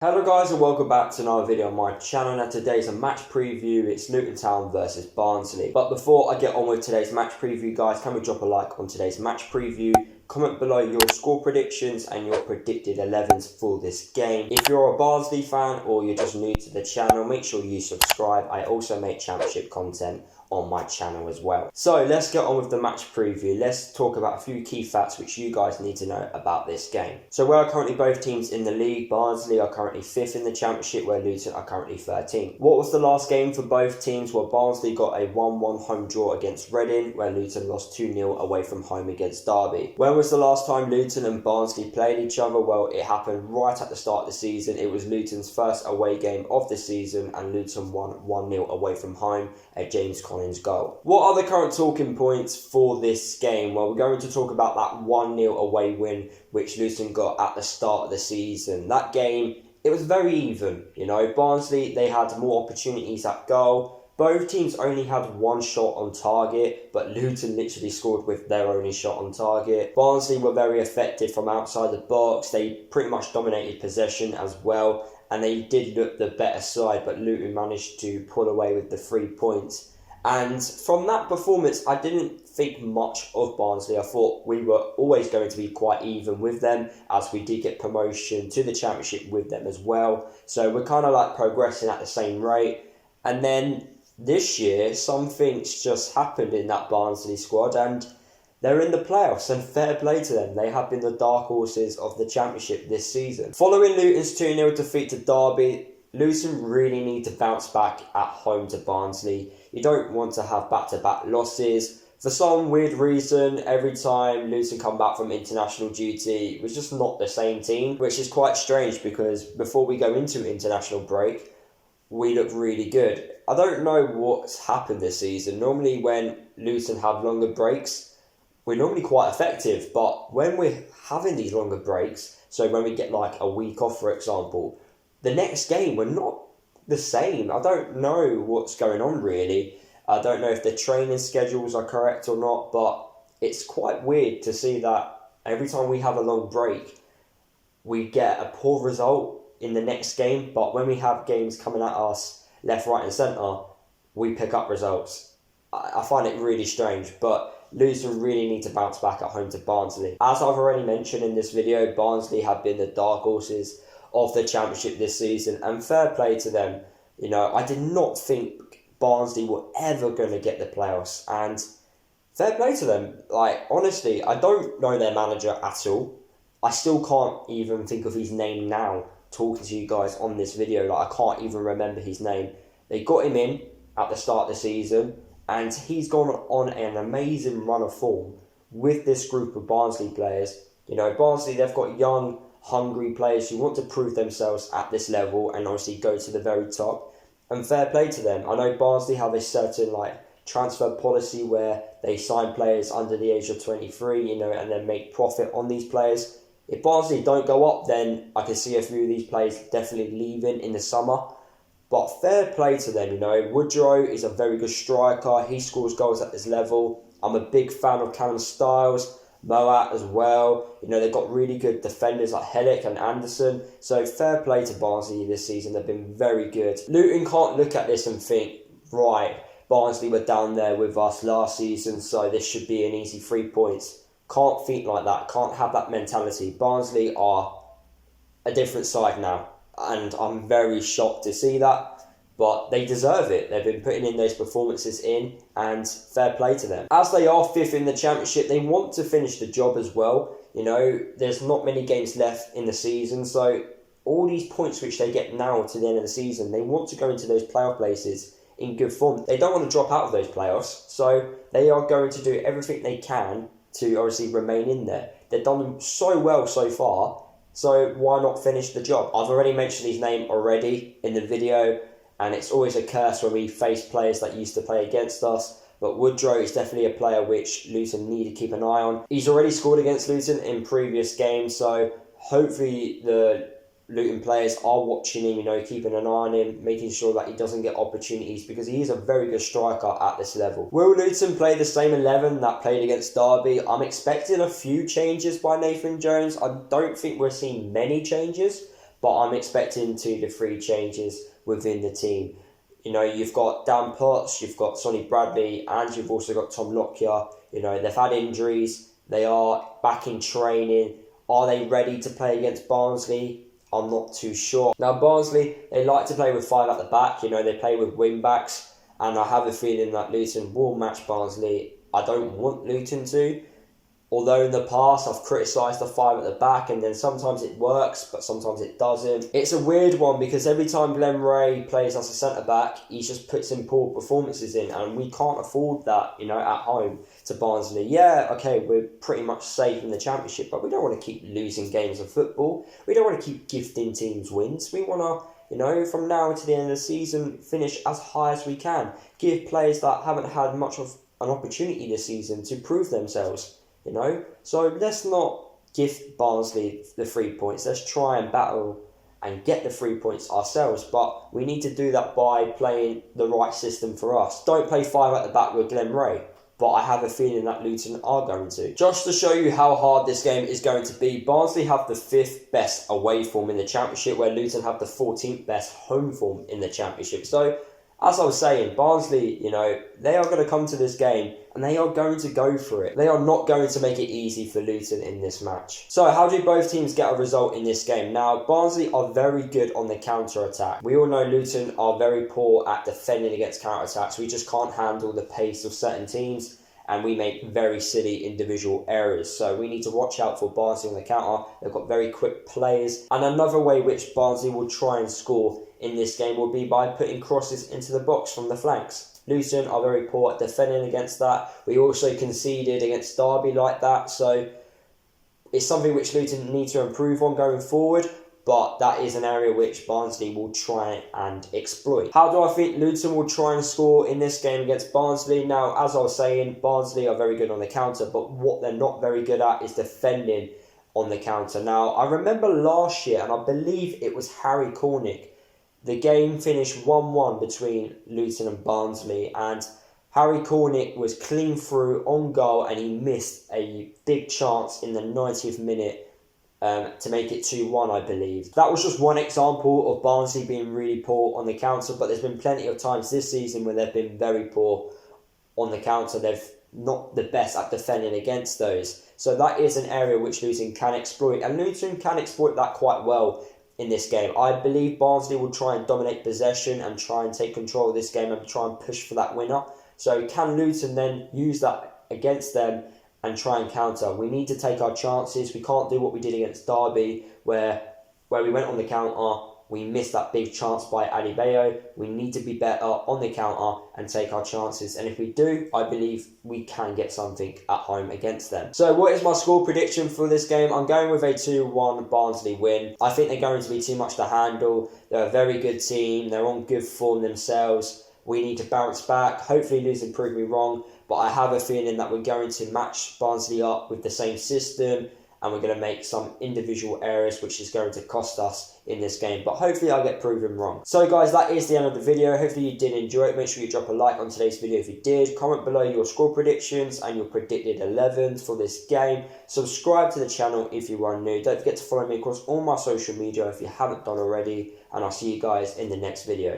Hello guys and welcome back to another video on my channel. Now today's a match preview. It's Luton Town versus Barnsley. But before I get on with today's match preview, guys, can we drop a like on today's match preview? Comment below your score predictions and your predicted 11s for this game. If you're a Barnsley fan or you're just new to the channel, make sure you subscribe. I also make championship content on my channel as well. So let's get on with the match preview. Let's talk about a few key facts which you guys need to know about this game. So we are currently both teams in the league. Barnsley are currently 5th in the championship, where Luton are currently 13th. What was the last game for both teams? Well, Barnsley got a 1-1 home draw against Reading, where Luton lost 2-0 away from home against Derby. When was the last time Luton and Barnsley played each other? Well, it happened right at the start of the season. It was Luton's first away game of the season, and Luton won 1-0 away from home at James goal. What are the current talking points for this game? Well, we're going to talk about that 1-0 away win which Luton got at the start of the season. That game, it was very even. You know, Barnsley, they had more opportunities at goal. Both teams only had one shot on target, but Luton literally scored with their only shot on target. Barnsley were very effective from outside the box. They pretty much dominated possession as well, and they did look the better side, but Luton managed to pull away with the 3 points. And from that performance, I didn't think much of Barnsley. I thought we were always going to be quite even with them, as we did get promotion to the championship with them as well. So we're kind of like progressing at the same rate. And then this year, something's just happened in that Barnsley squad, and they're in the playoffs, and fair play to them. They have been the dark horses of the championship this season. Following Luton's 2-0 defeat to Derby, Luton really need to bounce back at home to Barnsley. You don't want to have back-to-back losses. For some weird reason, every time Luton come back from international duty, it was just not the same team, which is quite strange because before we go into international break, we look really good. I don't know what's happened this season. Normally when Luton have longer breaks, we're normally quite effective, but when we're having these longer breaks, so when we get like a week off, for example, the next game, we're not the same. I don't know what's going on, really. I don't know if the training schedules are correct or not, but it's quite weird to see that every time we have a long break, we get a poor result in the next game, but when we have games coming at us left, right and centre, we pick up results. I find it really strange, but Luton really need to bounce back at home to Barnsley. As I've already mentioned in this video, Barnsley have been the dark horses of the championship this season, and fair play to them. You know, I did not think Barnsley were ever going to get the playoffs, and fair play to them. Like, honestly, I don't know their manager at all. I still can't even think of his name now, talking to you guys on this video. Like, I can't even remember his name. They got him in at the start of the season, and he's gone on an amazing run of form with this group of Barnsley players. You know, Barnsley, they've got young, hungry players who want to prove themselves at this level and obviously go to the very top. And fair play to them. I know Barnsley have a certain transfer policy where they sign players under the age of 23, you know, and then make profit on these players. If Barnsley don't go up, then I can see a few of these players definitely leaving in the summer. But fair play to them, you know. Woodrow is a very good striker. He scores goals at this level. I'm a big fan of Callum Styles, Moat as well. You know, they've got really good defenders like Hellick and Anderson. So fair play to Barnsley this season. They've been very good. Luton can't look at this and think, right, Barnsley were down there with us last season, so this should be an easy 3 points. Can't think like that. Can't have that mentality. Barnsley are a different side now, and I'm very shocked to see that. But they deserve it. They've been putting in those performances in, and fair play to them. As they are 5th in the championship, they want to finish the job as well. You know, there's not many games left in the season, so all these points which they get now to the end of the season, they want to go into those playoff places in good form. They don't want to drop out of those playoffs, so they are going to do everything they can to obviously remain in there. They've done so well so far, so why not finish the job? I've already mentioned his name already in the video, and it's always a curse when we face players that used to play against us. But Woodrow is definitely a player which Luton need to keep an eye on. He's already scored against Luton in previous games, so hopefully the Luton players are watching him, you know, keeping an eye on him, making sure that he doesn't get opportunities, because he is a very good striker at this level. Will Luton play the same 11 that played against Derby? I'm expecting a few changes by Nathan Jones. I don't think we're seeing many changes, but I'm expecting 2 to 3 changes within the team. You know, you've got Dan Potts, you've got Sonny Bradley, and you've also got Tom Lockyer. You know, they've had injuries, they are back in training. Are they ready to play against Barnsley? I'm not too sure. Now, Barnsley, they like to play with 5 at the back. You know, they play with wing backs, and I have a feeling that Luton will match Barnsley. I don't want Luton to. Although in the past I've criticised the 5 at the back, and then sometimes it works, but sometimes it doesn't. It's a weird one because every time Glenn Ray plays as a centre-back, he just puts in poor performances in, and we can't afford that, you know, at home to Barnsley. Yeah, okay, we're pretty much safe in the Championship, but we don't want to keep losing games of football. We don't want to keep gifting teams wins. We want to, you know, from now to the end of the season, finish as high as we can. Give players that haven't had much of an opportunity this season to prove themselves. You know, so let's not give Barnsley the 3 points. Let's try and battle and get the 3 points ourselves. But we need to do that by playing the right system for us. Don't play 5 at the back with Glenn Ray. But I have a feeling that Luton are going to. Just to show you how hard this game is going to be, Barnsley have the 5th best away form in the Championship, where Luton have the 14th best home form in the Championship. So, as I was saying, Barnsley, you know, they are going to come to this game and they are going to go for it. They are not going to make it easy for Luton in this match. So how do both teams get a result in this game? Now, Barnsley are very good on the counter-attack. We all know Luton are very poor at defending against counter-attacks. We just can't handle the pace of certain teams, and we make very silly individual errors. So we need to watch out for Barnsley on the counter. They've got very quick players. And another way which Barnsley will try and score in this game will be by putting crosses into the box from the flanks. Luton are very poor at defending against that. We also conceded against Derby like that. So it's something which Luton need to improve on going forward. But that is an area which Barnsley will try and exploit. How do I think Luton will try and score in this game against Barnsley? Now, as I was saying, Barnsley are very good on the counter, but what they're not very good at is defending on the counter. Now, I remember last year, and I believe it was Harry Cornick, the game finished 1-1 between Luton and Barnsley, and Harry Cornick was clean through on goal, and he missed a big chance in the 90th minute to make it 2-1, I believe. That was just one example of Barnsley being really poor on the counter, but there's been plenty of times this season where they've been very poor on the counter. They've not the best at defending against those. So that is an area which Luton can exploit, and Luton can exploit that quite well in this game. I believe Barnsley will try and dominate possession and try and take control of this game and try and push for that winner. So can Luton then use that against them and try and counter? We need to take our chances. We can't do what we did against Derby, where we went on the counter, we missed that big chance by Adebayo. We need to be better on the counter and take our chances. And if we do, I believe we can get something at home against them. So what is my score prediction for this game? I'm going with a 2-1 Barnsley win. I think they're going to be too much to handle. They're a very good team. They're on good form themselves. We need to bounce back. Hopefully Luton prove me wrong, but I have a feeling that we're going to match Barnsley up with the same system, and we're going to make some individual errors which is going to cost us in this game. But hopefully I'll get proven wrong. So guys, that is the end of the video. Hopefully you did enjoy it. Make sure you drop a like on today's video if you did. Comment below your score predictions and your predicted 11s for this game. Subscribe to the channel if you are new. Don't forget to follow me across all my social media if you haven't done already. And I'll see you guys in the next video.